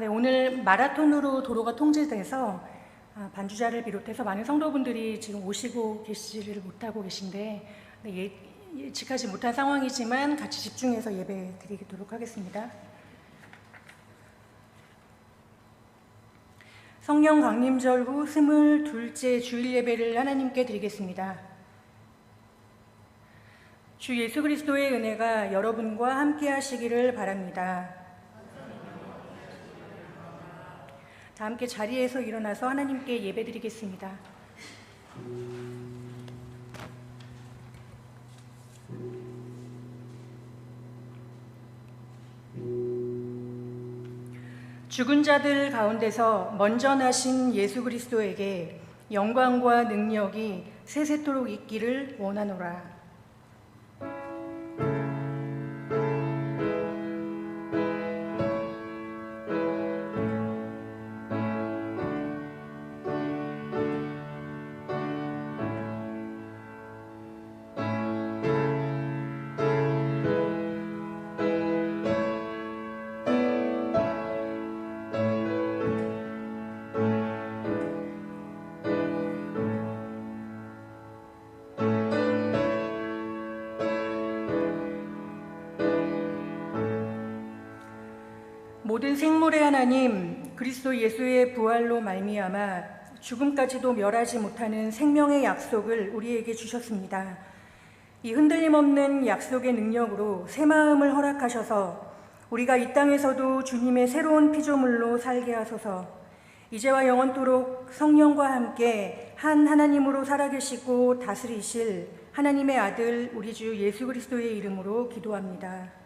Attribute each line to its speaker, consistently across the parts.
Speaker 1: 네, 오늘 마라톤으로 도로가 통제돼서 반주자를 비롯해서 많은 성도분들이 지금 오시고 계시지를 못하고 계신데 예측하지 못한 상황이지만 같이 집중해서 예배 드리도록 하겠습니다. 성령 강림절 후 22째 주일 예배를 하나님께 드리겠습니다. 주 예수 그리스도의 은혜가 여러분과 함께 하시기를 바랍니다. 다 함께 자리에서 일어나서 하나님께 예배드리겠습니다. 죽은 자들 가운데서 먼저 나신 예수 그리스도에게 영광과 능력이 세세토록 있기를 원하노라. 모든 생물의 하나님 그리스도 예수의 부활로 말미암아 죽음까지도 멸하지 못하는 생명의 약속을 우리에게 주셨습니다. 이 흔들림 없는 약속의 능력으로 새 마음을 허락하셔서 우리가 이 땅에서도 주님의 새로운 피조물로 살게 하소서. 이제와 영원토록 성령과 함께 한 하나님으로 살아계시고 다스리실 하나님의 아들 우리 주 예수 그리스도의 이름으로 기도합니다.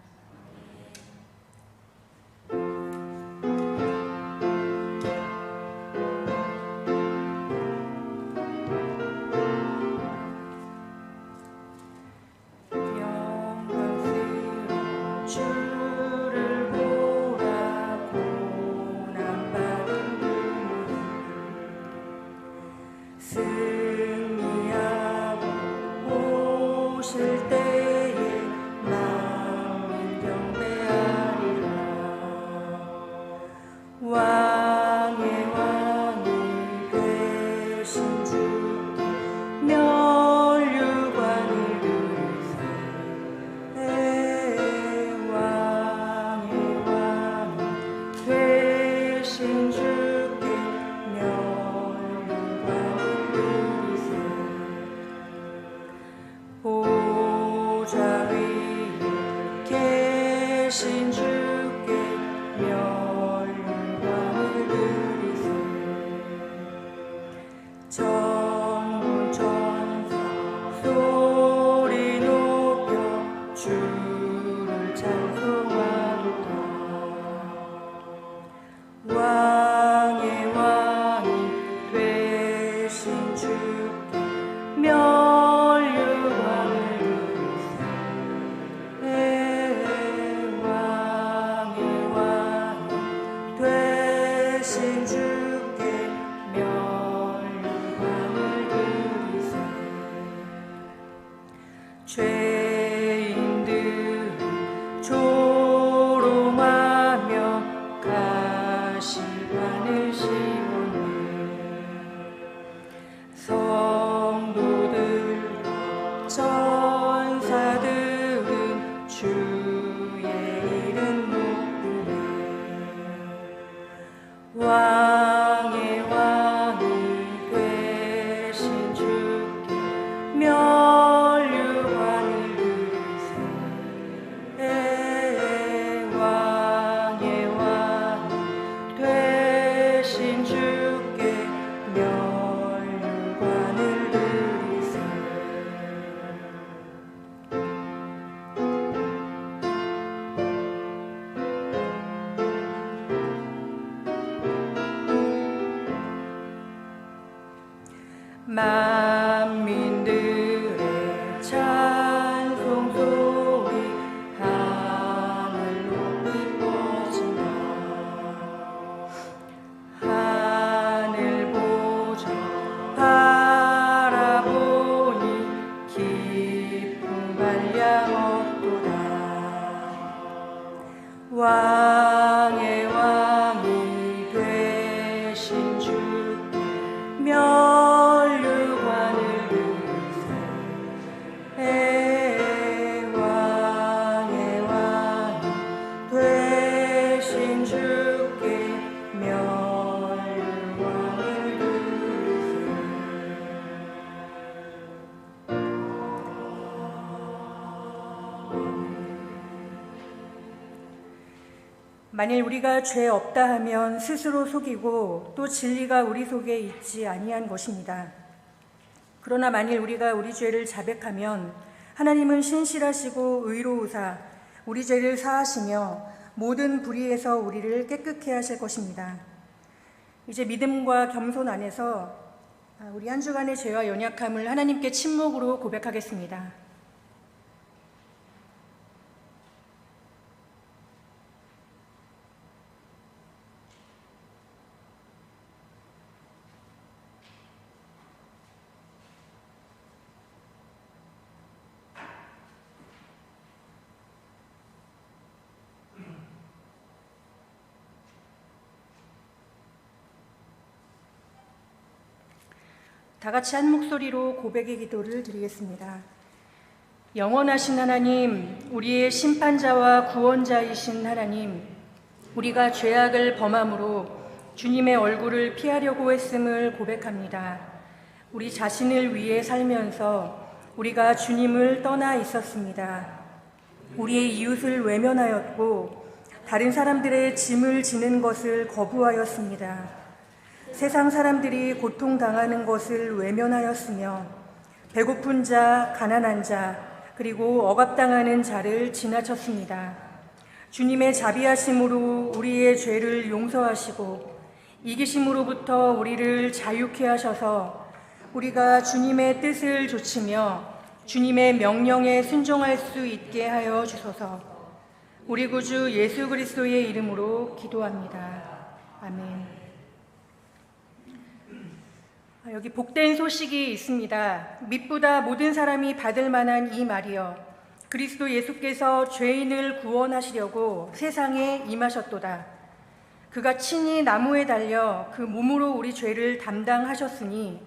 Speaker 1: 만민들의 찬송 소리 하늘 높이 퍼진다. 하늘 보좌 바라보니 기쁨 발량 없도다. 왕의 왕이 만일 우리가 죄 없다 하면 스스로 속이고 또 진리가 우리 속에 있지 아니한 것입니다. 그러나 만일 우리가 우리 죄를 자백하면 하나님은 신실하시고 의로우사 우리 죄를 사하시며 모든 불의에서 우리를 깨끗게 하실 것입니다. 이제 믿음과 겸손 안에서 우리 한 주간의 죄와 연약함을 하나님께 침묵으로 고백하겠습니다. 다 같이 한 목소리로 고백의 기도를 드리겠습니다. 영원하신 하나님, 우리의 심판자와 구원자이신 하나님, 우리가 죄악을 범함으로 주님의 얼굴을 피하려고 했음을 고백합니다. 우리 자신을 위해 살면서 우리가 주님을 떠나 있었습니다. 우리의 이웃을 외면하였고 다른 사람들의 짐을 지는 것을 거부하였습니다. 세상 사람들이 고통당하는 것을 외면하였으며 배고픈 자, 가난한 자, 그리고 억압당하는 자를 지나쳤습니다. 주님의 자비하심으로 우리의 죄를 용서하시고 이기심으로부터 우리를 자유케 하셔서 우리가 주님의 뜻을 좇으며 주님의 명령에 순종할 수 있게 하여 주소서. 우리 구주 예수 그리스도의 이름으로 기도합니다. 아멘. 여기 복된 소식이 있습니다. mit보다 모든 사람이 받을 만한 이 말이여. 그리스도 예수께서 죄인을 구원하시려고 세상에 임하셨도다. 그가 친히 나무에 달려 그 몸으로 우리 죄를 담당하셨으니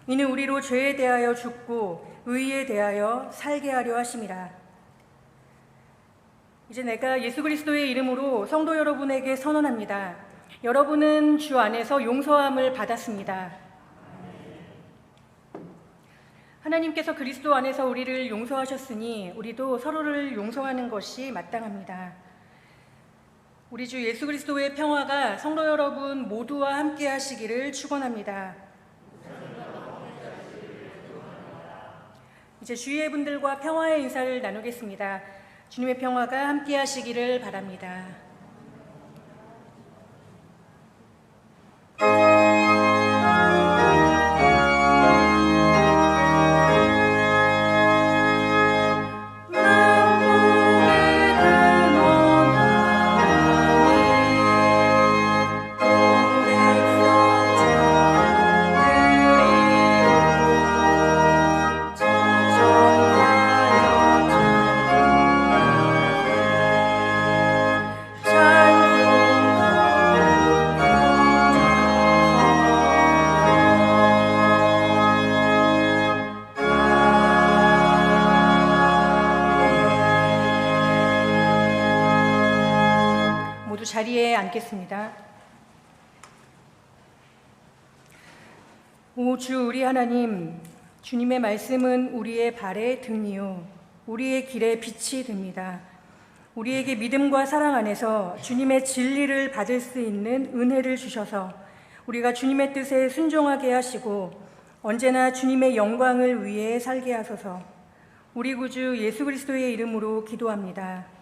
Speaker 1: 이는 우리로 죄에 대하여 죽고 의에 대하여 살게 하려 하심이라. 이제 내가 예수 그리스도의 이름으로 성도 여러분에게 선언합니다. 여러분은 주 안에서 용서함을 받았습니다. 하나님께서 그리스도 안에서 우리를 용서하셨으니 우리도 서로를 용서하는 것이 마땅합니다. 우리 주 예수 그리스도의 평화가 성도 여러분 모두와 함께 하시기를 축원합니다. 이제 주위의 분들과 평화의 인사를 나누겠습니다. 주님의 평화가 함께 하시기를 바랍니다. 자리에 앉겠습니다. 오 주 우리 하나님, 주님의 말씀은 우리의 발의 등이요 우리의 길에 빛이 됩니다. 우리에게 믿음과 사랑 안에서 주님의 진리를 받을 수 있는 은혜를 주셔서 우리가 주님의 뜻에 순종하게 하시고 언제나 주님의 영광을 위해 살게 하소서. 우리 구주 예수 그리스도의 이름으로 기도합니다.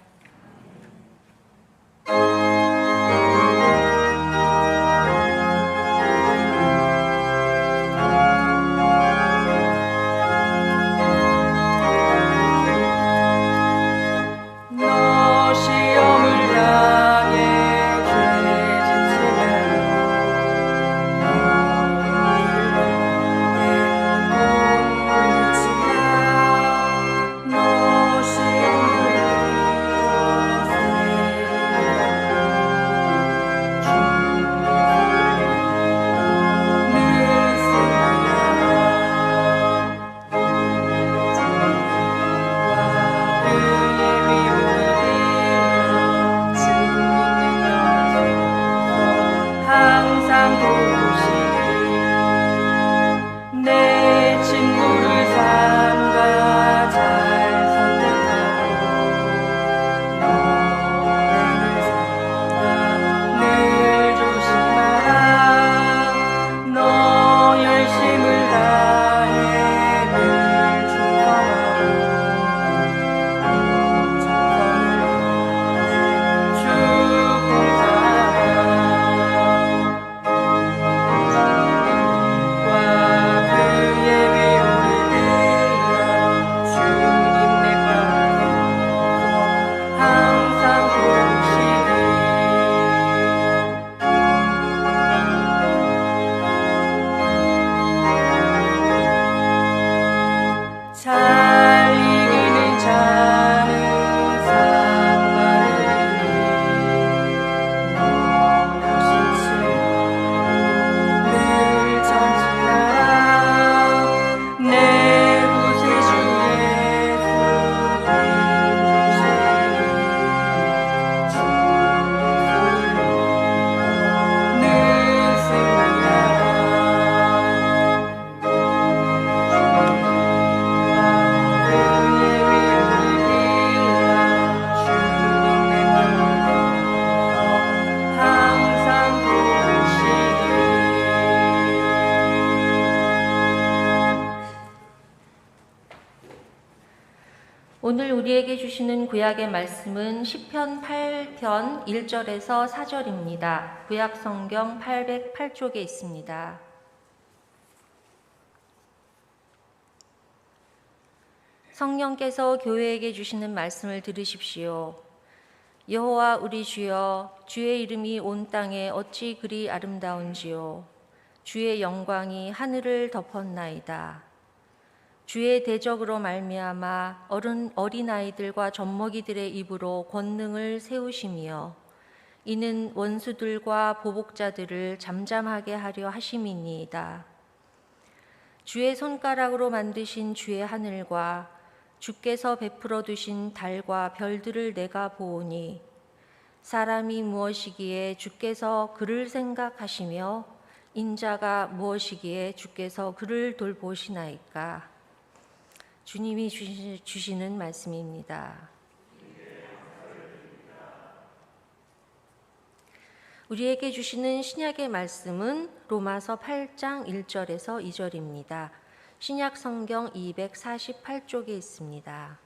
Speaker 2: 오늘 우리에게 주시는 구약의 말씀은 시편 8편 1절에서 4절입니다. 구약 성경 808쪽에 있습니다. 성령께서 교회에게 주시는 말씀을 들으십시오. 여호와 우리 주여, 주의 이름이 온 땅에 어찌 그리 아름다운지요. 주의 영광이 하늘을 덮었나이다. 주의 대적으로 말미암아 어린아이들과 젖먹이들의 입으로 권능을 세우시며 이는 원수들과 보복자들을 잠잠하게 하려 하심이니이다. 주의 손가락으로 만드신 주의 하늘과 주께서 베풀어 두신 달과 별들을 내가 보오니 사람이 무엇이기에 주께서 그를 생각하시며 인자가 무엇이기에 주께서 그를 돌보시나이까. 주님이 주시는 말씀입니다. 우리에게 주시는 신약의 말씀은 로마서 8장 1절에서 2절입니다. 신약 성경 248쪽에 있습니다.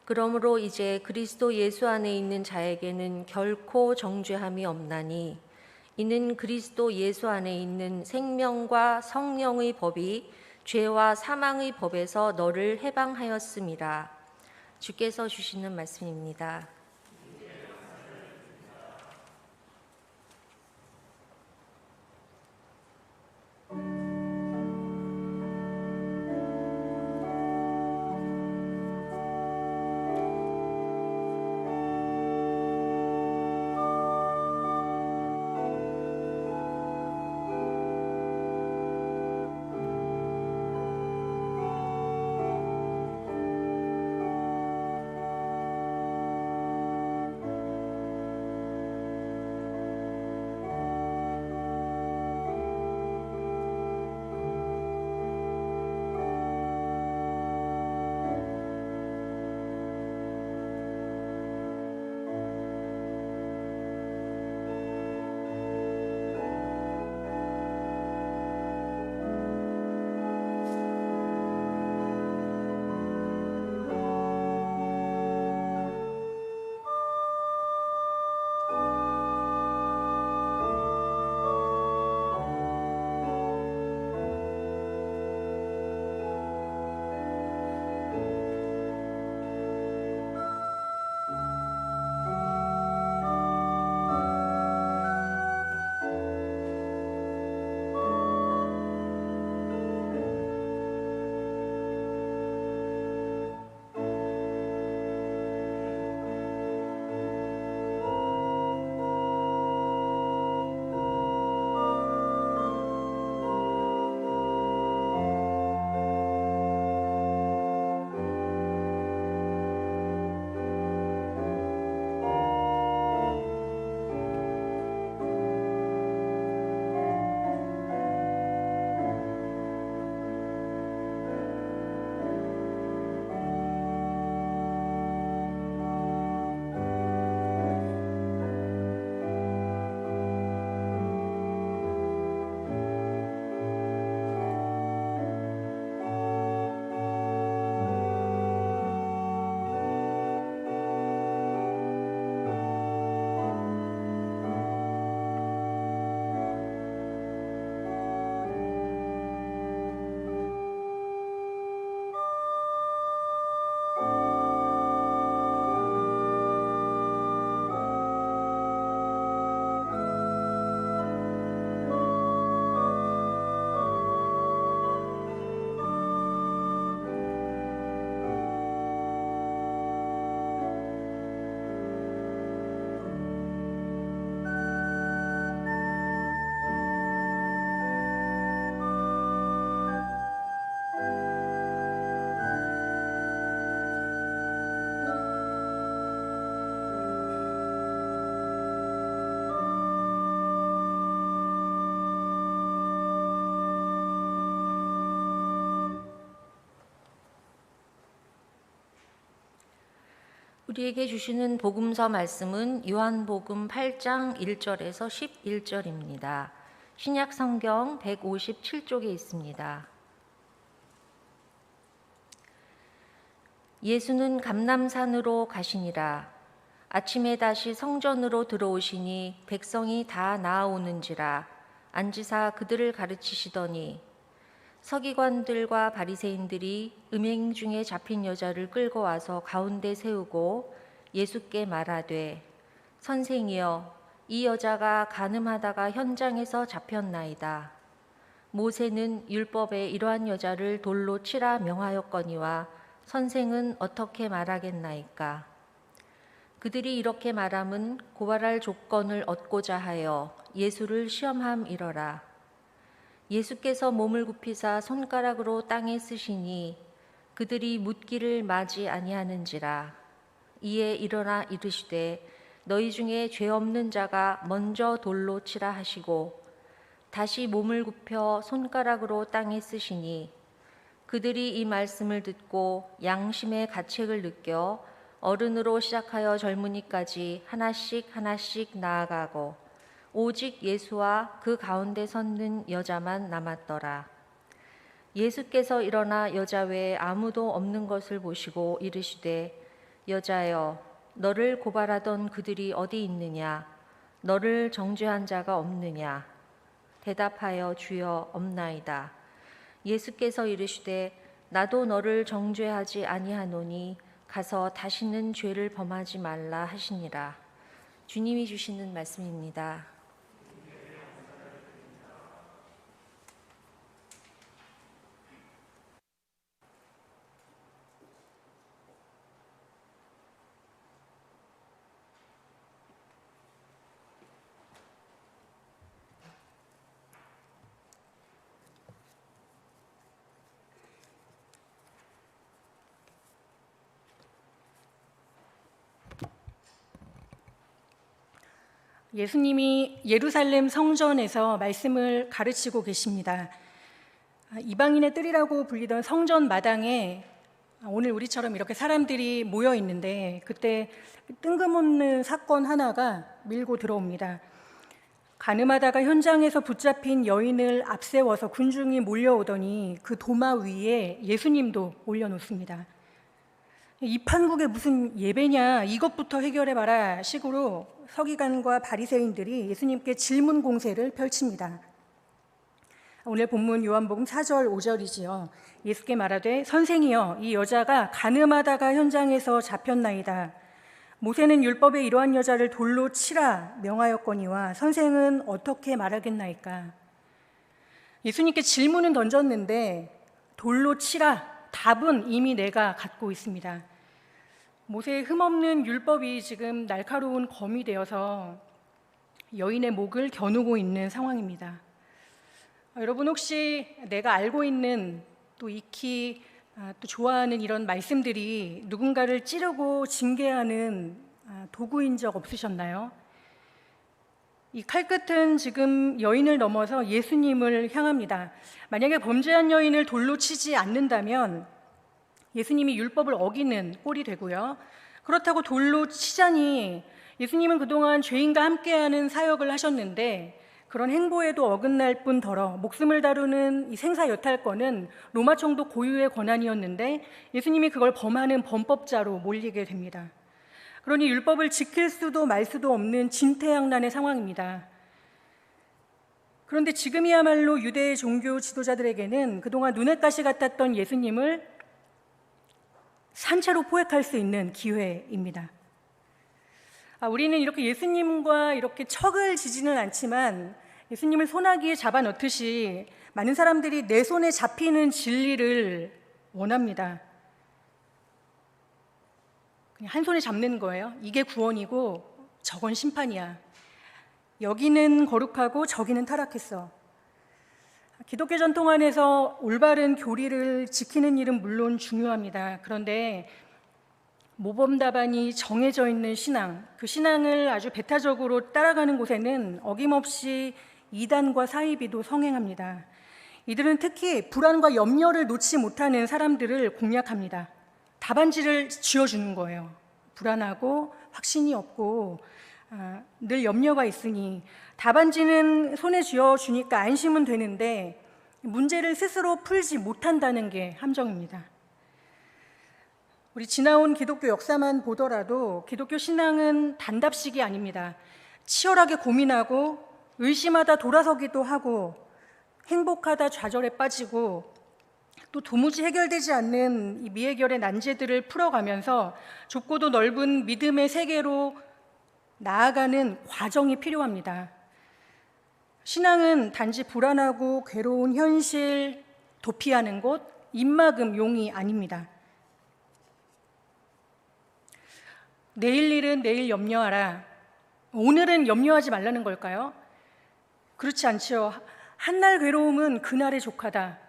Speaker 2: 그러므로 이제 그리스도 예수 안에 있는 자에게는 결코 정죄함이 없나니 이는 그리스도 예수 안에 있는 생명과 성령의 법이 죄와 사망의 법에서 너를 해방하였음이라. 주께서 주시는 말씀입니다. 우리에게 주시는 복음서 말씀은 요한복음 8장 1절에서 11절입니다. 신약 성경 157쪽에 있습니다. 예수는 감람산으로 가시니라. 아침에 다시 성전으로 들어오시니 백성이 다 나아오는지라. 앉으사 그들을 가르치시더니 서기관들과 바리새인들이 음행 중에 잡힌 여자를 끌고 와서 가운데 세우고 예수께 말하되 선생이여 이 여자가 간음하다가 현장에서 잡혔나이다. 모세는 율법에 이러한 여자를 돌로 치라 명하였거니와 선생은 어떻게 말하겠나이까? 그들이 이렇게 말함은 고발할 조건을 얻고자 하여 예수를 시험함이러라. 예수께서 몸을 굽히사 손가락으로 땅에 쓰시니 그들이 묻기를 마지 아니하는지라. 이에 일어나 이르시되 너희 중에 죄 없는 자가 먼저 돌로 치라 하시고 다시 몸을 굽혀 손가락으로 땅에 쓰시니 그들이 이 말씀을 듣고 양심의 가책을 느껴 어른으로 시작하여 젊은이까지 하나씩 하나씩 나아가고 오직 예수와 그 가운데 섰는 여자만 남았더라. 예수께서 일어나 여자 외에 아무도 없는 것을 보시고 이르시되 여자여 너를 고발하던 그들이 어디 있느냐? 너를 정죄한 자가 없느냐? 대답하여 주여 없나이다. 예수께서 이르시되 나도 너를 정죄하지 아니하노니 가서 다시는 죄를 범하지 말라 하시니라. 주님이 주시는 말씀입니다.
Speaker 1: 예수님이 예루살렘 성전에서 말씀을 가르치고 계십니다. 이방인의 뜰이라고 불리던 성전 마당에 오늘 우리처럼 이렇게 사람들이 모여 있는데 그때 뜬금없는 사건 하나가 밀고 들어옵니다. 간음하다가 현장에서 붙잡힌 여인을 앞세워서 군중이 몰려오더니 그 도마 위에 예수님도 올려놓습니다. 이 판국에 무슨 예배냐, 이것부터 해결해봐라 식으로 서기관과 바리새인들이 예수님께 질문 공세를 펼칩니다. 오늘 본문 요한복음 4절 5절이지요. 예수께 말하되 선생이여 이 여자가 간음하다가 현장에서 잡혔나이다. 모세는 율법에 이러한 여자를 돌로 치라 명하였거니와 선생은 어떻게 말하겠나이까? 예수님께 질문은 던졌는데 돌로 치라 답은 이미 내가 갖고 있습니다. 모세의 흠없는 율법이 지금 날카로운 검이 되어서 여인의 목을 겨누고 있는 상황입니다. 여러분 혹시 내가 알고 있는 또 익히 또 좋아하는 이런 말씀들이 누군가를 찌르고 징계하는 도구인 적 없으셨나요? 이 칼끝은 지금 여인을 넘어서 예수님을 향합니다. 만약에 범죄한 여인을 돌로 치지 않는다면 예수님이 율법을 어기는 꼴이 되고요. 그렇다고 돌로 치자니 예수님은 그동안 죄인과 함께하는 사역을 하셨는데 그런 행보에도 어긋날 뿐더러 목숨을 다루는 이 생사여탈권은 로마 총독 고유의 권한이었는데 예수님이 그걸 범하는 범법자로 몰리게 됩니다. 그러니 율법을 지킬 수도 말 수도 없는 진퇴양난의 상황입니다. 그런데 지금이야말로 유대 종교 지도자들에게는 그동안 눈엣 가시 같았던 예수님을 산채로 포획할 수 있는 기회입니다. 우리는 이렇게 예수님과 이렇게 척을 지지는 않지만 예수님을 소나기에 잡아 넣듯이 많은 사람들이 내 손에 잡히는 진리를 원합니다. 그냥 한 손에 잡는 거예요. 이게 구원이고 저건 심판이야. 여기는 거룩하고 저기는 타락했어. 기독교 전통 안에서 올바른 교리를 지키는 일은 물론 중요합니다. 그런데 모범 답안이 정해져 있는 신앙, 그 신앙을 아주 배타적으로 따라가는 곳에는 어김없이 이단과 사이비도 성행합니다. 이들은 특히 불안과 염려를 놓지 못하는 사람들을 공략합니다. 답안지를 쥐어주는 거예요. 불안하고 확신이 없고 늘 염려가 있으니 답안지는 손에 쥐어주니까 안심은 되는데 문제를 스스로 풀지 못한다는 게 함정입니다. 우리 지나온 기독교 역사만 보더라도 기독교 신앙은 단답식이 아닙니다. 치열하게 고민하고 의심하다 돌아서기도 하고 행복하다 좌절에 빠지고 또 도무지 해결되지 않는 이 미해결의 난제들을 풀어가면서 좁고도 넓은 믿음의 세계로 나아가는 과정이 필요합니다. 신앙은 단지 불안하고 괴로운 현실, 도피하는 곳, 입막음 용이 아닙니다. 내일 일은 내일 염려하라. 오늘은 염려하지 말라는 걸까요? 그렇지 않죠. 한날 괴로움은 그날의 족하다.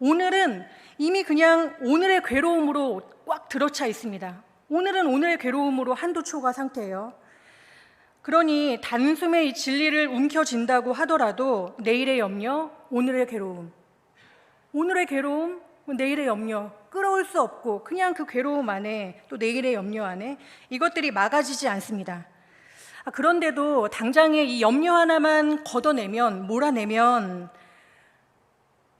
Speaker 1: 오늘은 이미 그냥 오늘의 괴로움으로 꽉 들어차 있습니다. 오늘은 오늘의 괴로움으로 한도 초과 상태예요. 그러니 단숨에 이 진리를 움켜쥔다고 하더라도 내일의 염려, 오늘의 괴로움. 오늘의 괴로움, 내일의 염려. 끌어올 수 없고 그냥 그 괴로움 안에 또 내일의 염려 안에 이것들이 막아지지 않습니다. 그런데도 당장에 이 염려 하나만 걷어내면, 몰아내면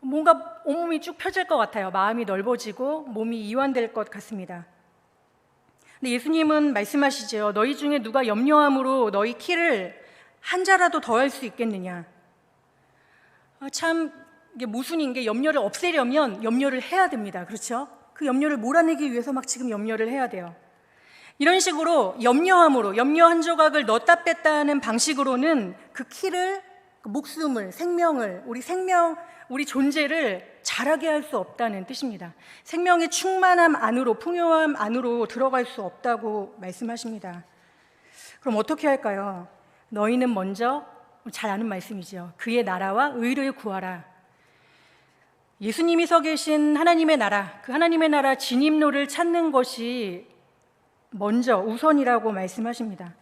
Speaker 1: 뭔가 온몸이 쭉 펴질 것 같아요. 마음이 넓어지고 몸이 이완될 것 같습니다. 근데 예수님은 말씀하시죠. 너희 중에 누가 염려함으로 너희 키를 한 자라도 더할 수 있겠느냐. 참 이게 모순인 게 염려를 없애려면 염려를 해야 됩니다. 그렇죠? 그 염려를 몰아내기 위해서 막 지금 염려를 해야 돼요. 이런 식으로 염려함으로 염려 한 조각을 넣었다 뺐다 하는 방식으로는 그 키를, 그 목숨을, 생명을, 우리 존재를 자라게 할 수 없다는 뜻입니다. 생명의 충만함 안으로, 풍요함 안으로 들어갈 수 없다고 말씀하십니다. 그럼 어떻게 할까요? 너희는 먼저, 잘 아는 말씀이죠. 그의 나라와 의를 구하라. 예수님이 서 계신 하나님의 나라, 그 하나님의 나라 진입로를 찾는 것이 먼저 우선이라고 말씀하십니다.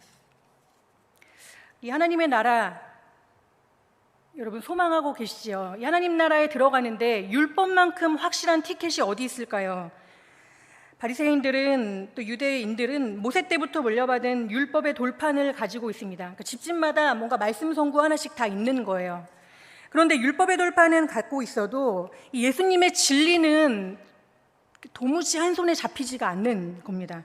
Speaker 1: 이 하나님의 나라, 여러분 소망하고 계시죠? 이 하나님 나라에 들어가는데 율법만큼 확실한 티켓이 어디 있을까요? 바리새인들은 또 유대인들은 모세 때부터 물려받은 율법의 돌판을 가지고 있습니다. 그러니까 집집마다 뭔가 말씀 성구 하나씩 다 있는 거예요. 그런데 율법의 돌판은 갖고 있어도 이 예수님의 진리는 도무지 한 손에 잡히지가 않는 겁니다.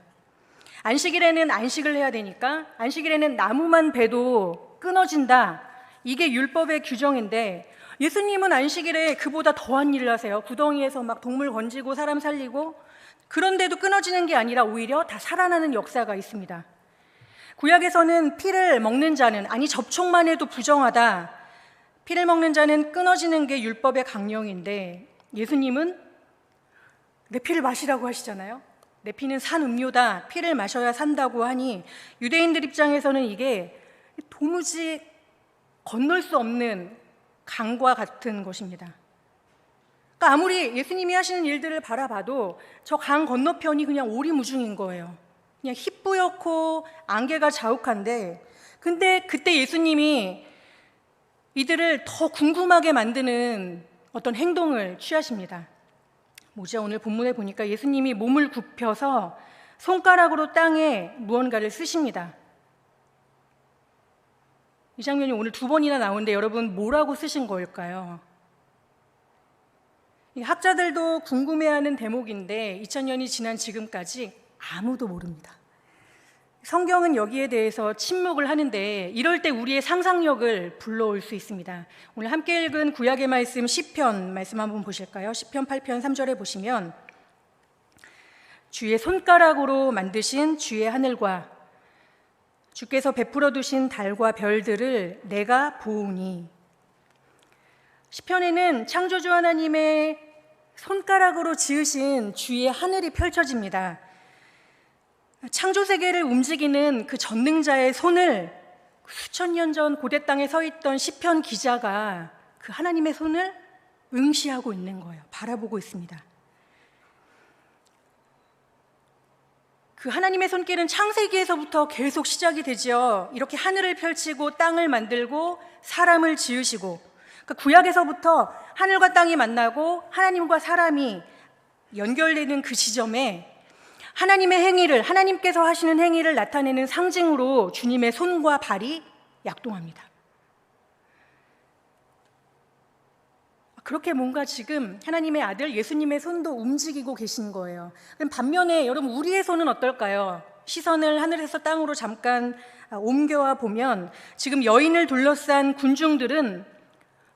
Speaker 1: 안식일에는 안식을 해야 되니까 안식일에는 나무만 베도 끊어진다. 이게 율법의 규정인데 예수님은 안식일에 그보다 더한 일을 하세요. 구덩이에서 막 동물 건지고 사람 살리고, 그런데도 끊어지는 게 아니라 오히려 다 살아나는 역사가 있습니다. 구약에서는 피를 먹는 자는, 아니 접촉만 해도 부정하다, 피를 먹는 자는 끊어지는 게 율법의 강령인데 예수님은 내 피를 마시라고 하시잖아요. 내 피는 산 음료다, 피를 마셔야 산다고 하니 유대인들 입장에서는 이게 도무지 건널 수 없는 강과 같은 것입니다. 그러니까 아무리 예수님이 하시는 일들을 바라봐도 저 강 건너편이 그냥 오리무중인 거예요. 그냥 희뿌옇고 안개가 자욱한데, 근데 그때 예수님이 이들을 더 궁금하게 만드는 어떤 행동을 취하십니다. 뭐죠? 오늘 본문에 보니까 예수님이 몸을 굽혀서 손가락으로 땅에 무언가를 쓰십니다. 이 장면이 오늘 2번이나 나오는데 여러분 뭐라고 쓰신 걸까요? 학자들도 궁금해하는 대목인데 2000년이 지난 지금까지 아무도 모릅니다. 성경은 여기에 대해서 침묵을 하는데 이럴 때 우리의 상상력을 불러올 수 있습니다. 오늘 함께 읽은 구약의 말씀 시편 말씀 한번 보실까요? 시편 8편 3절에 보시면 주의 손가락으로 만드신 주의 하늘과 주께서 베풀어 두신 달과 별들을 내가 보우니. 시편에는 창조주 하나님의 손가락으로 지으신 주의 하늘이 펼쳐집니다. 창조 세계를 움직이는 그 전능자의 손을 수천 년 전 고대 땅에 서 있던 시편 기자가 그 하나님의 손을 응시하고 있는 거예요. 바라보고 있습니다. 그 하나님의 손길은 창세기에서부터 계속 시작이 되죠. 이렇게 하늘을 펼치고 땅을 만들고 사람을 지으시고, 그러니까 구약에서부터 하늘과 땅이 만나고 하나님과 사람이 연결되는 그 지점에 하나님의 행위를, 하나님께서 하시는 행위를 나타내는 상징으로 주님의 손과 발이 약동합니다. 그렇게 뭔가 지금 하나님의 아들 예수님의 손도 움직이고 계신 거예요. 그럼 반면에 여러분 우리의 손은 어떨까요? 시선을 하늘에서 땅으로 잠깐 옮겨와 보면 지금 여인을 둘러싼 군중들은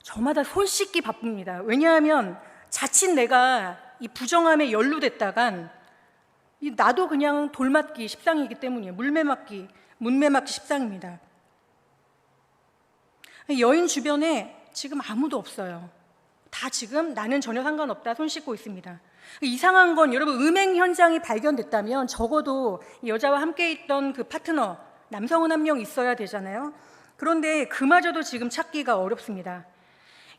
Speaker 1: 저마다 손 씻기 바쁩니다. 왜냐하면 자칫 내가 이 부정함에 연루됐다간 나도 그냥 돌맞기 십상이기 때문이에요. 문매 맞기 십상입니다. 여인 주변에 지금 아무도 없어요. 다 지금 나는 전혀 상관없다 손 씻고 있습니다. 이상한 건 여러분 음행 현장이 발견됐다면 적어도 이 여자와 함께 있던 그 파트너 남성은 한 명 있어야 되잖아요. 그런데 그마저도 지금 찾기가 어렵습니다.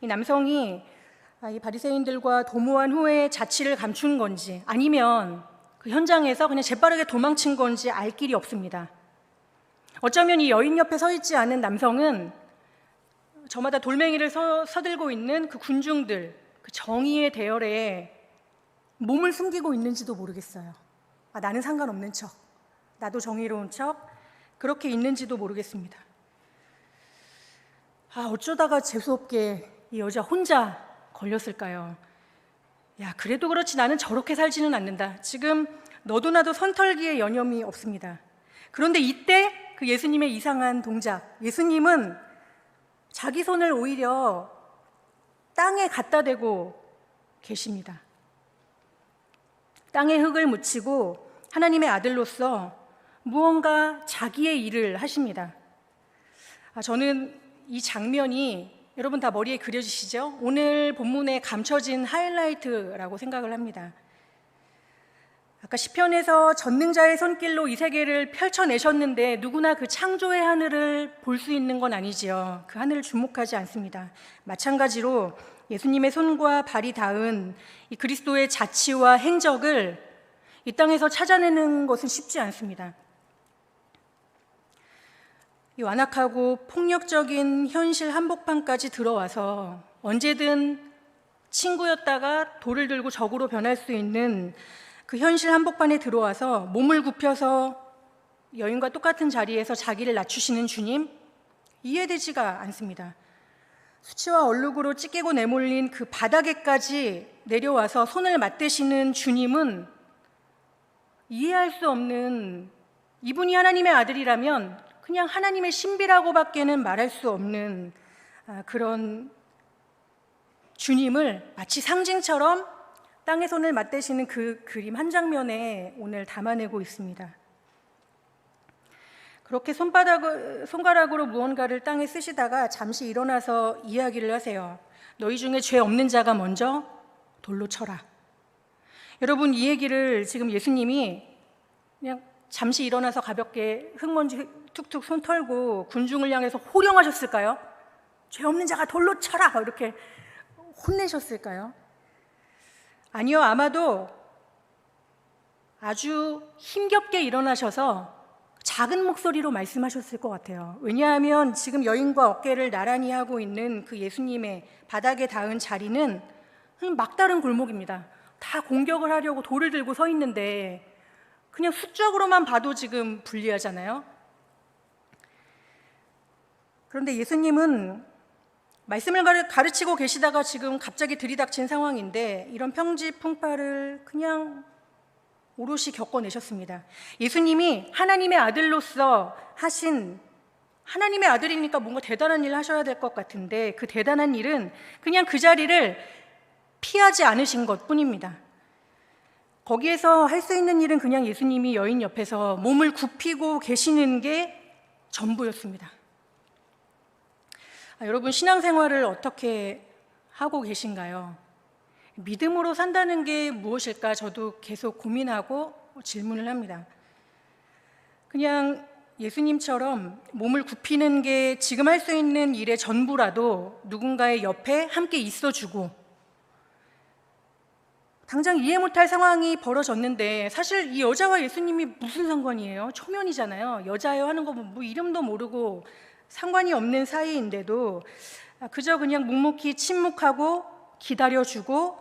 Speaker 1: 이 남성이 이 바리새인들과 도모한 후에 자취를 감춘 건지 아니면 그 현장에서 그냥 재빠르게 도망친 건지 알 길이 없습니다. 어쩌면 이 여인 옆에 서 있지 않은 남성은 저마다 돌멩이를 서들고 있는 그 군중들, 그 정의의 대열에 몸을 숨기고 있는지도 모르겠어요. 나는 상관없는 척, 나도 정의로운 척, 그렇게 있는지도 모르겠습니다. 어쩌다가 재수없게 이 여자 혼자 걸렸을까요? 그래도 그렇지 나는 저렇게 살지는 않는다. 지금 너도 나도 선털기에 여념이 없습니다. 그런데 이때 그 예수님의 이상한 동작, 예수님은 자기 손을 오히려 땅에 갖다 대고 계십니다. 땅에 흙을 묻히고 하나님의 아들로서 무언가 자기의 일을 하십니다. 저는 이 장면이 여러분 다 머리에 그려지시죠? 오늘 본문에 감춰진 하이라이트라고 생각을 합니다. 아까 시편에서 전능자의 손길로 이 세계를 펼쳐내셨는데 누구나 그 창조의 하늘을 볼 수 있는 건 아니지요. 그 하늘을 주목하지 않습니다. 마찬가지로 예수님의 손과 발이 닿은 이 그리스도의 자치와 행적을 이 땅에서 찾아내는 것은 쉽지 않습니다. 이 완악하고 폭력적인 현실 한복판까지 들어와서 언제든 친구였다가 돌을 들고 적으로 변할 수 있는 그 현실 한복판에 들어와서 몸을 굽혀서 여인과 똑같은 자리에서 자기를 낮추시는 주님, 이해되지가 않습니다. 수치와 얼룩으로 찢기고 내몰린 그 바닥에까지 내려와서 손을 맞대시는 주님은 이해할 수 없는, 이분이 하나님의 아들이라면 그냥 하나님의 신비라고밖에는 말할 수 없는 그런 주님을 마치 상징처럼 땅에 손을 맞대시는 그 그림 한 장면에 오늘 담아내고 있습니다. 그렇게 손가락으로 무언가를 땅에 쓰시다가 잠시 일어나서 이야기를 하세요. 너희 중에 죄 없는 자가 먼저 돌로 쳐라. 여러분, 이 얘기를 지금 예수님이 그냥 잠시 일어나서 가볍게 흙먼지 툭툭 손 털고 군중을 향해서 호령하셨을까요? 죄 없는 자가 돌로 쳐라 이렇게 혼내셨을까요? 아니요, 아마도 아주 힘겹게 일어나셔서 작은 목소리로 말씀하셨을 것 같아요. 왜냐하면 지금 여인과 어깨를 나란히 하고 있는 그 예수님의 바닥에 닿은 자리는 막다른 골목입니다. 다 공격을 하려고 돌을 들고 서 있는데 그냥 수적으로만 봐도 지금 불리하잖아요. 그런데 예수님은 말씀을 가르치고 계시다가 지금 갑자기 들이닥친 상황인데 이런 평지풍파를 그냥 오롯이 겪어내셨습니다. 예수님이 하나님의 아들로서 하신, 하나님의 아들이니까 뭔가 대단한 일을 하셔야 될 것 같은데 그 대단한 일은 그냥 그 자리를 피하지 않으신 것뿐입니다. 거기에서 할 수 있는 일은 그냥 예수님이 여인 옆에서 몸을 굽히고 계시는 게 전부였습니다. 여러분, 신앙생활을 어떻게 하고 계신가요? 믿음으로 산다는 게 무엇일까 저도 계속 고민하고 질문을 합니다. 그냥 예수님처럼 몸을 굽히는 게 지금 할 수 있는 일의 전부라도 누군가의 옆에 함께 있어주고, 당장 이해 못할 상황이 벌어졌는데 사실 이 여자와 예수님이 무슨 상관이에요? 초면이잖아요. 여자예요 하는 거 뭐 이름도 모르고 상관이 없는 사이인데도 그저 그냥 묵묵히 침묵하고 기다려주고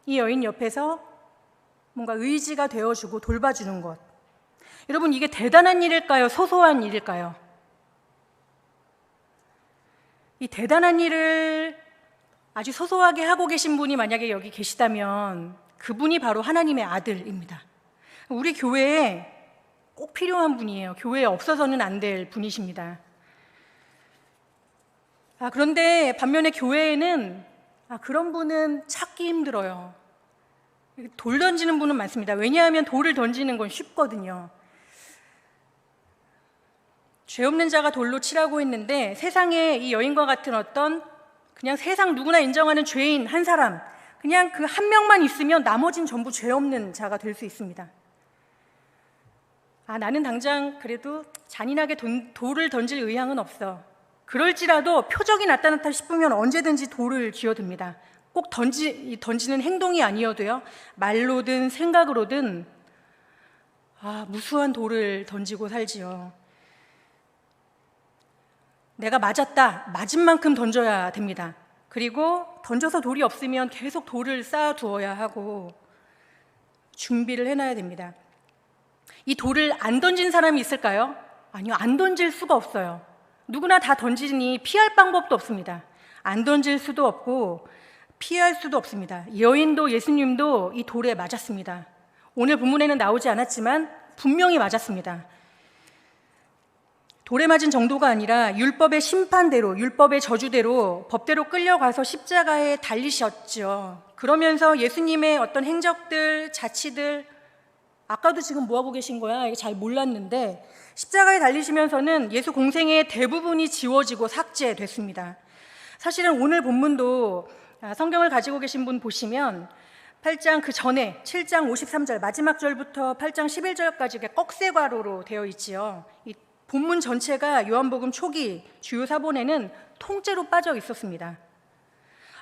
Speaker 1: 이 여인 옆에서 뭔가 의지가 되어주고 돌봐주는 것. 여러분, 이게 대단한 일일까요? 소소한 일일까요? 이 대단한 일을 아주 소소하게 하고 계신 분이 만약에 여기 계시다면 그분이 바로 하나님의 아들입니다. 우리 교회에 꼭 필요한 분이에요. 교회에 없어서는 안 될 분이십니다. 그런데 반면에 교회에는 그런 분은 찾기 힘들어요. 돌 던지는 분은 많습니다. 왜냐하면 돌을 던지는 건 쉽거든요. 죄 없는 자가 돌로 치라고 했는데 세상에 이 여인과 같은 어떤 그냥 세상 누구나 인정하는 죄인 한 사람, 그냥 그 한 명만 있으면 나머진 전부 죄 없는 자가 될 수 있습니다. 나는 당장 그래도 잔인하게 돌을 던질 의향은 없어. 그럴지라도 표적이 나타났다 싶으면 언제든지 돌을 쥐어듭니다. 꼭 던지는 행동이 아니어도요, 말로든 생각으로든 무수한 돌을 던지고 살지요. 내가 맞았다, 맞은 만큼 던져야 됩니다. 그리고 던져서 돌이 없으면 계속 돌을 쌓아두어야 하고 준비를 해놔야 됩니다. 이 돌을 안 던진 사람이 있을까요? 아니요, 안 던질 수가 없어요. 누구나 다 던지니 피할 방법도 없습니다. 안 던질 수도 없고 피할 수도 없습니다. 여인도 예수님도 이 돌에 맞았습니다. 오늘 본문에는 나오지 않았지만 분명히 맞았습니다. 돌에 맞은 정도가 아니라 율법의 심판대로, 율법의 저주대로 법대로 끌려가서 십자가에 달리셨죠. 그러면서 예수님의 어떤 행적들, 자치들, 아까도 지금 뭐하고 계신 거야? 이거 잘 몰랐는데 십자가에 달리시면서는 예수 공생의 대부분이 지워지고 삭제됐습니다. 사실은 오늘 본문도 성경을 가지고 계신 분 보시면 8장 그 전에 7장 53절 마지막 절부터 8장 11절까지 꺽쇠괄호로 되어 있지요. 이 본문 전체가 요한복음 초기 주요 사본에는 통째로 빠져 있었습니다.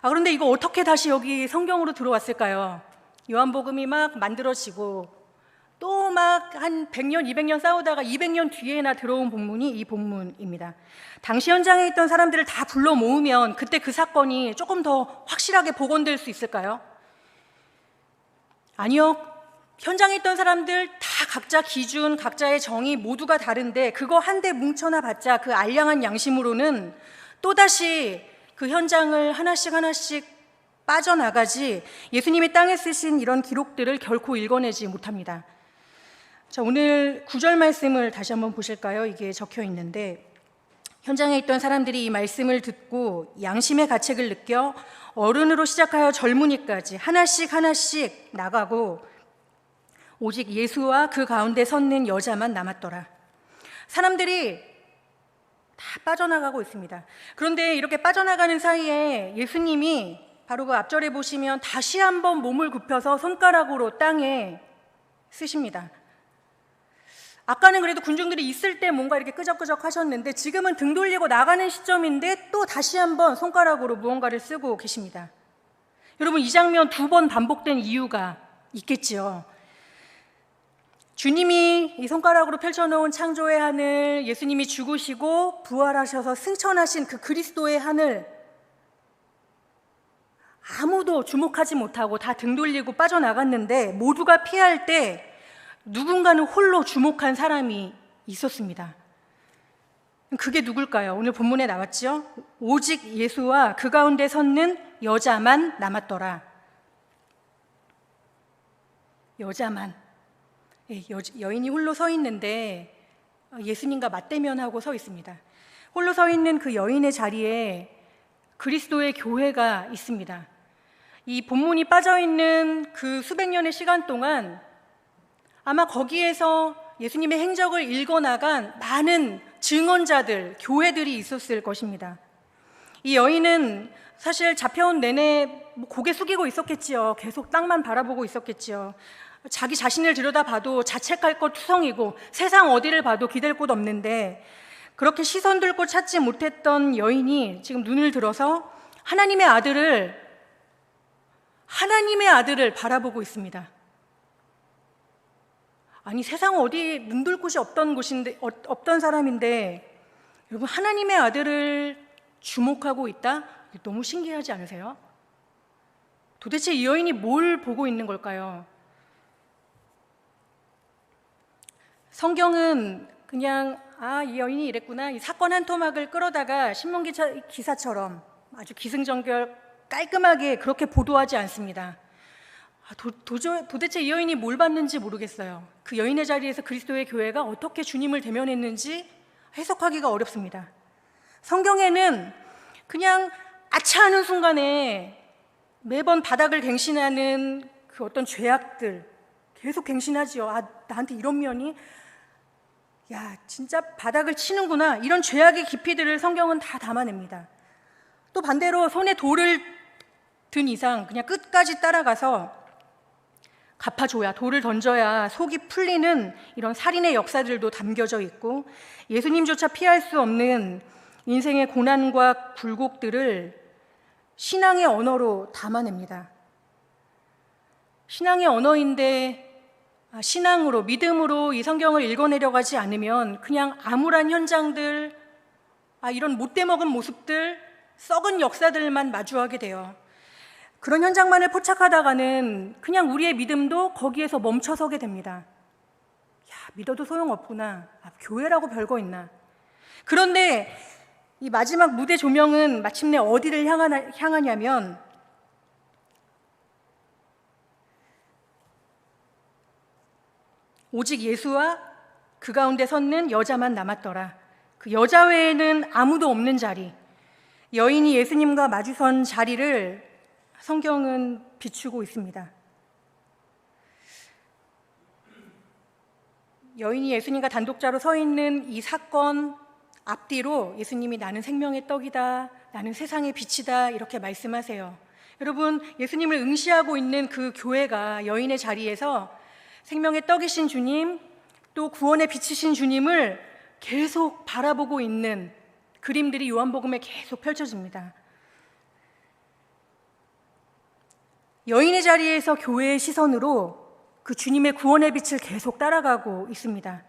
Speaker 1: 그런데 이거 어떻게 다시 여기 성경으로 들어왔을까요? 요한복음이 막 만들어지고 또 막 한 100년, 200년 싸우다가 200년 뒤에나 들어온 본문이 이 본문입니다. 당시 현장에 있던 사람들을 다 불러 모으면 그때 그 사건이 조금 더 확실하게 복원될 수 있을까요? 아니요. 현장에 있던 사람들 다 각자 기준, 각자의 정의 모두가 다른데 그거 한데 뭉쳐나 봤자 그 알량한 양심으로는 또다시 그 현장을 하나씩 빠져나가지 예수님이 땅에 쓰신 이런 기록들을 결코 읽어내지 못합니다. 자, 오늘 9절 말씀을 다시 한번 보실까요? 이게 적혀 있는데 현장에 있던 사람들이 이 말씀을 듣고 양심의 가책을 느껴 어른으로 시작하여 젊은이까지 하나씩 나가고 오직 예수와 그 가운데 섰는 여자만 남았더라. 사람들이 다 빠져나가고 있습니다. 그런데 이렇게 빠져나가는 사이에 예수님이 바로 그 앞절에 보시면 다시 한번 몸을 굽혀서 손가락으로 땅에 쓰십니다. 아까는 그래도 군중들이 있을 때 뭔가 이렇게 끄적끄적 하셨는데 지금은 등 돌리고 나가는 시점인데 또 다시 한번 손가락으로 무언가를 쓰고 계십니다. 여러분, 이 장면 2번 반복된 이유가 있겠지요. 주님이 이 손가락으로 펼쳐놓은 창조의 하늘, 예수님이 죽으시고 부활하셔서 승천하신 그 그리스도의 하늘, 아무도 주목하지 못하고 다 등 돌리고 빠져나갔는데 모두가 피할 때 누군가는 홀로 주목한 사람이 있었습니다. 그게 누굴까요? 오늘 본문에 나왔죠? 오직 예수와 그 가운데 섰는 여자만 남았더라. 여자만. 여인이 홀로 서 있는데 예수님과 맞대면하고 서 있습니다. 홀로 서 있는 그 여인의 자리에 그리스도의 교회가 있습니다. 이 본문이 빠져있는 그 수백 년의 시간 동안 아마 거기에서 예수님의 행적을 읽어나간 많은 증언자들, 교회들이 있었을 것입니다. 이 여인은 사실 잡혀온 내내 고개 숙이고 있었겠지요. 계속 땅만 바라보고 있었겠지요. 자기 자신을 들여다봐도 자책할 것 투성이고 세상 어디를 봐도 기댈 곳 없는데 그렇게 시선 들 곳 찾지 못했던 여인이 지금 눈을 들어서 하나님의 아들을 바라보고 있습니다. 아니, 세상 어디 눈들 곳이 없던 사람인데 여러분, 하나님의 아들을 주목하고 있다? 너무 신기하지 않으세요? 도대체 이 여인이 뭘 보고 있는 걸까요? 성경은 그냥 이 여인이 이랬구나, 이 사건 한 토막을 끌어다가 신문 기사처럼 아주 기승전결 깔끔하게 그렇게 보도하지 않습니다. 도대체 이 여인이 뭘 봤는지 모르겠어요. 그 여인의 자리에서 그리스도의 교회가 어떻게 주님을 대면했는지 해석하기가 어렵습니다. 성경에는 그냥 아차하는 순간에 매번 바닥을 갱신하는 그 어떤 죄악들 계속 갱신하지요. 나한테 이런 면이, 진짜 바닥을 치는구나, 이런 죄악의 깊이들을 성경은 다 담아냅니다. 또 반대로 손에 돌을 든 이상 그냥 끝까지 따라가서 갚아줘야, 돌을 던져야 속이 풀리는 이런 살인의 역사들도 담겨져 있고, 예수님조차 피할 수 없는 인생의 고난과 굴곡들을 신앙의 언어로 담아냅니다. 신앙의 언어인데 신앙으로, 믿음으로 이 성경을 읽어내려고 하지 않으면 그냥 암울한 현장들, 이런 못돼먹은 모습들, 썩은 역사들만 마주하게 돼요. 그런 현장만을 포착하다가는 그냥 우리의 믿음도 거기에서 멈춰서게 됩니다. 믿어도 소용없구나. 교회라고 별거 있나. 그런데 이 마지막 무대 조명은 마침내 어디를 향하냐면 오직 예수와 그 가운데 섰는 여자만 남았더라. 그 여자 외에는 아무도 없는 자리, 여인이 예수님과 마주선 자리를 성경은 비추고 있습니다. 여인이 예수님과 단독자로 서 있는 이 사건 앞뒤로 예수님이 나는 생명의 떡이다, 나는 세상의 빛이다, 이렇게 말씀하세요. 여러분, 예수님을 응시하고 있는 그 교회가 여인의 자리에서 생명의 떡이신 주님, 또 구원의 빛이신 주님을 계속 바라보고 있는 그림들이 요한복음에 계속 펼쳐집니다. 여인의 자리에서 교회의 시선으로 그 주님의 구원의 빛을 계속 따라가고 있습니다.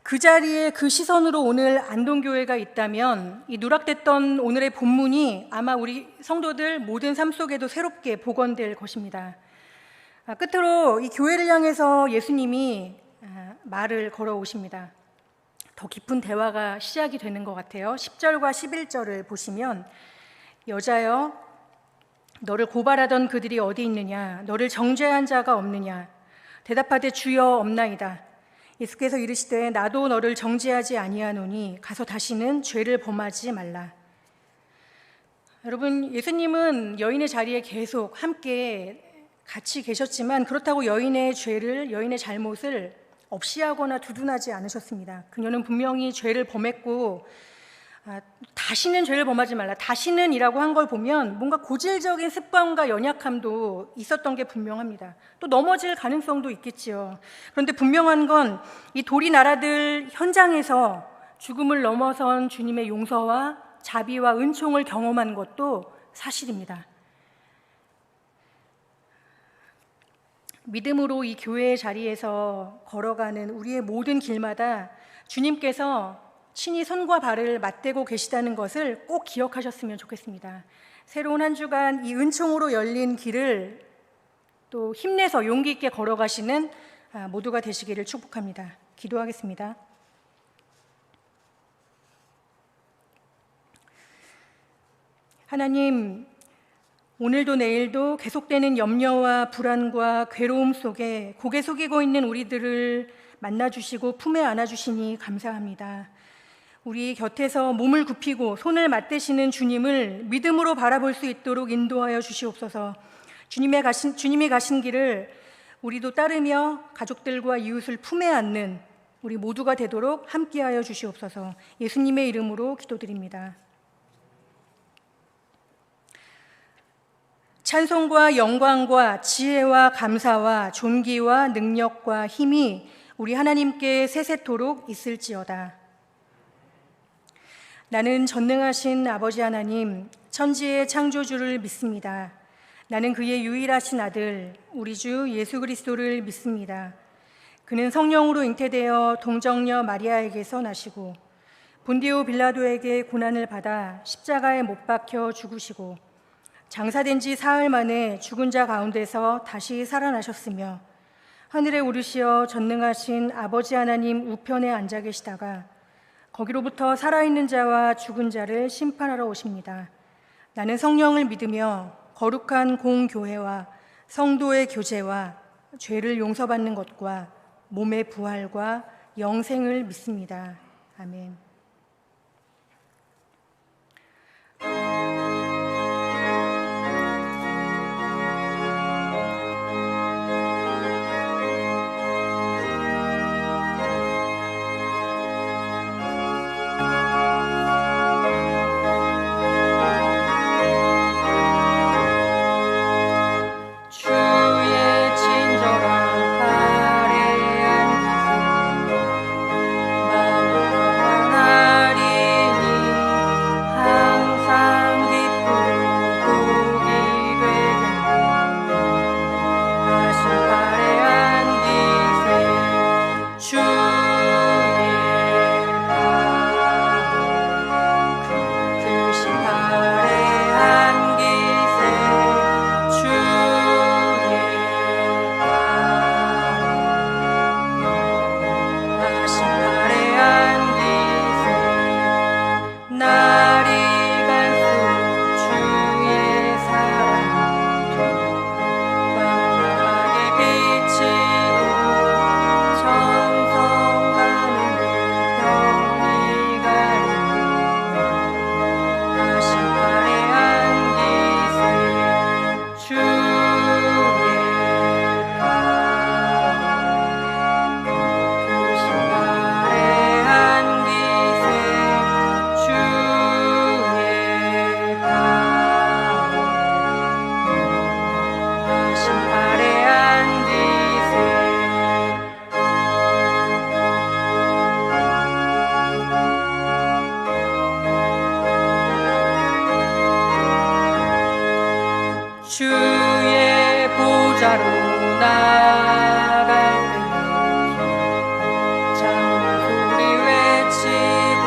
Speaker 1: 그 자리에 그 시선으로 오늘 안동교회가 있다면 이 누락됐던 오늘의 본문이 아마 우리 성도들 모든 삶 속에도 새롭게 복원될 것입니다. 끝으로 이 교회를 향해서 예수님이 말을 걸어오십니다. 더 깊은 대화가 시작이 되는 것 같아요. 10절과 11절을 보시면, 여자여, 너를 고발하던 그들이 어디 있느냐? 너를 정죄한 자가 없느냐? 대답하되 주여 없나이다. 예수께서 이르시되 나도 너를 정죄하지 아니하노니 가서 다시는 죄를 범하지 말라. 여러분, 예수님은 여인의 자리에 계속 함께 같이 계셨지만 그렇다고 여인의 죄를, 여인의 잘못을 없이하거나 두둔하지 않으셨습니다. 그녀는 분명히 죄를 범했고 다시는 죄를 범하지 말라, 다시는 이라고 한 걸 보면 뭔가 고질적인 습관과 연약함도 있었던 게 분명합니다. 또 넘어질 가능성도 있겠지요. 그런데 분명한 건 이 돌이 날아들 현장에서 죽음을 넘어선 주님의 용서와 자비와 은총을 경험한 것도 사실입니다. 믿음으로 이 교회의 자리에서 걸어가는 우리의 모든 길마다 주님께서 친히 손과 발을 맞대고 계시다는 것을 꼭 기억하셨으면 좋겠습니다. 새로운 한 주간 이 은총으로 열린 길을 또 힘내서 용기 있게 걸어가시는 모두가 되시기를 축복합니다. 기도하겠습니다. 하나님, 오늘도 내일도 계속되는 염려와 불안과 괴로움 속에 고개 숙이고 있는 우리들을 만나주시고 품에 안아주시니 감사합니다. 우리 곁에서 몸을 굽히고 손을 맞대시는 주님을 믿음으로 바라볼 수 있도록 인도하여 주시옵소서. 주님이 가신 길을 우리도 따르며 가족들과 이웃을 품에 안는 우리 모두가 되도록 함께하여 주시옵소서. 예수님의 이름으로 기도드립니다. 찬송과 영광과 지혜와 감사와 존귀와 능력과 힘이 우리 하나님께 세세토록 있을지어다. 나는 전능하신 아버지 하나님, 천지의 창조주를 믿습니다. 나는 그의 유일하신 아들, 우리 주 예수 그리스도를 믿습니다. 그는 성령으로 잉태되어 동정녀 마리아에게서 나시고 본디오 빌라도에게 고난을 받아 십자가에 못 박혀 죽으시고 장사된 지 사흘 만에 죽은 자 가운데서 다시 살아나셨으며 하늘에 오르시어 전능하신 아버지 하나님 우편에 앉아 계시다가 거기로부터 살아있는 자와 죽은 자를 심판하러 오십니다. 나는 성령을 믿으며 거룩한 공교회와 성도의 교제와 죄를 용서받는 것과 몸의 부활과 영생을 믿습니다. 아멘. 주의 보좌로 나갈 때에 찬양 소리 외치고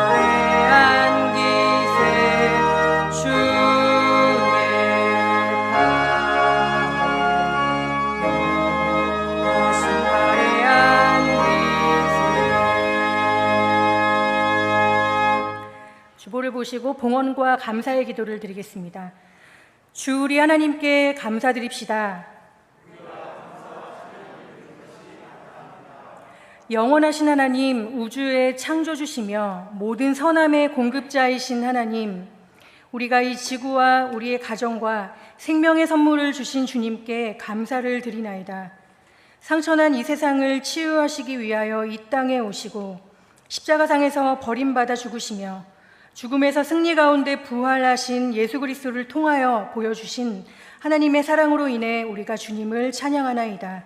Speaker 1: 발에 안기세 주의 땅 크신 발에 안기세 주보를 보시고 봉헌과 감사의 기도를 드리겠습니다. 주 우리 하나님께 감사드립시다. 영원하신 하나님, 우주의 창조주시며 모든 선함의 공급자이신 하나님, 우리가 이 지구와 우리의 가정과 생명의 선물을 주신 주님께 감사를 드리나이다. 상처난 이 세상을 치유하시기 위하여 이 땅에 오시고 십자가상에서 버림받아 죽으시며 죽음에서 승리 가운데 부활하신 예수 그리스도를 통하여 보여주신 하나님의 사랑으로 인해 우리가 주님을 찬양하나이다.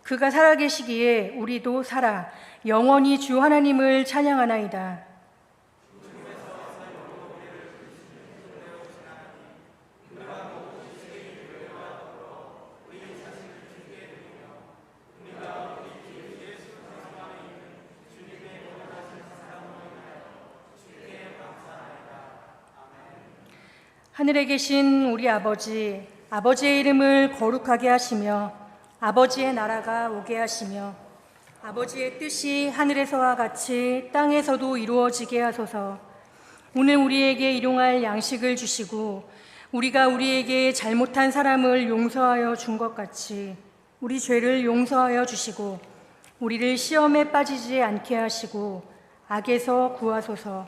Speaker 1: 그가 살아계시기에 우리도 살아 영원히 주 하나님을 찬양하나이다. 하늘에 계신 우리 아버지, 아버지의 이름을 거룩하게 하시며 아버지의 나라가 오게 하시며 아버지의 뜻이 하늘에서와 같이 땅에서도 이루어지게 하소서. 오늘 우리에게 일용할 양식을 주시고 우리가 우리에게 잘못한 사람을 용서하여 준 것 같이 우리 죄를 용서하여 주시고 우리를 시험에 빠지지 않게 하시고 악에서 구하소서.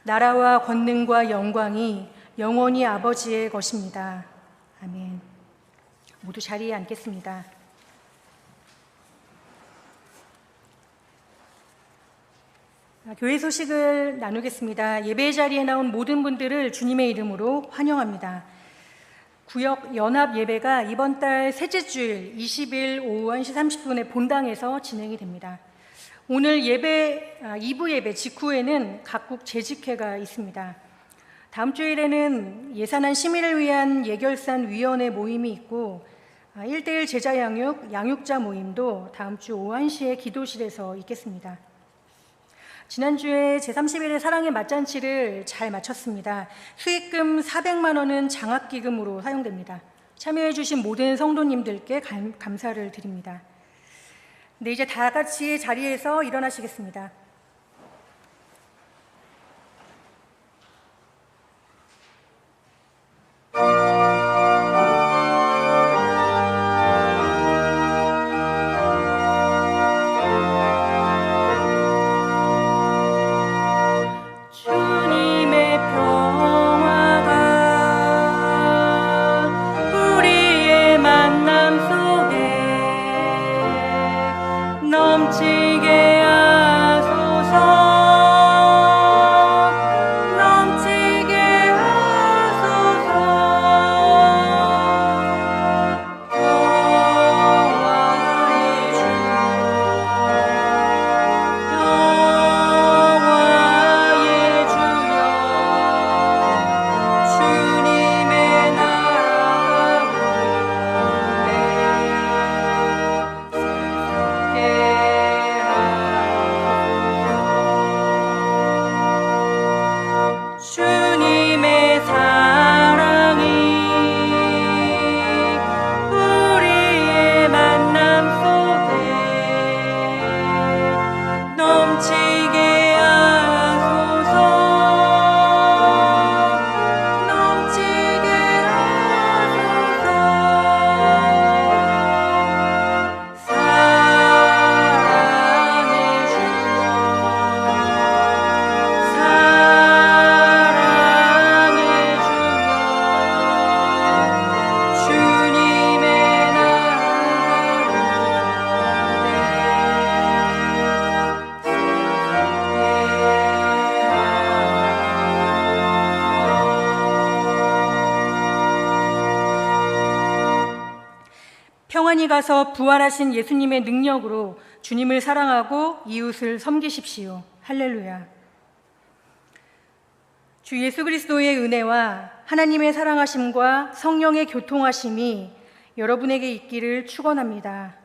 Speaker 1: 나라와 권능과 영광이 영원히 아버지의 것입니다. 아멘. 모두 자리에 앉겠습니다. 교회 소식을 나누겠습니다. 예배 자리에 나온 모든 분들을 주님의 이름으로 환영합니다. 구역 연합 예배가 이번 달 셋째 주일 20일 오후 1시 30분에 본당에서 진행이 됩니다. 오늘 예배 2부 예배 직후에는 각국 재직회가 있습니다. 다음 주일에는 예산안 심의를 위한 예결산 위원회 모임이 있고 1:1 제자 양육자 모임도 다음 주 오후 1시에 기도실에서 있겠습니다. 지난주에 제30일의 사랑의 맞잔치를 잘 마쳤습니다. 수익금 400만 원은 장학기금으로 사용됩니다. 참여해 주신 모든 성도님들께 감사를 드립니다. 네, 이제 다 같이 자리에서 일어나시겠습니다. 주님의 평화가 우리의 만남 속에 넘치게 하소서. 넘치게 하소서. 평화의 주, 평화의 주여, 주님의 나라 가운데 새롭게 하소서. 주님의 사랑이 우리의 만남 속에 넘치게 하소서. 넘치게 하소서. 사랑의 주여, 사랑의 주여, 주님의 나라 평안히 가서 부활하신 예수님의 능력으로 주님을 사랑하고 이웃을 섬기십시오. 할렐루야. 주 예수 그리스도의 은혜와 하나님의 사랑하심과 성령의 교통하심이 여러분에게 있기를 축원합니다.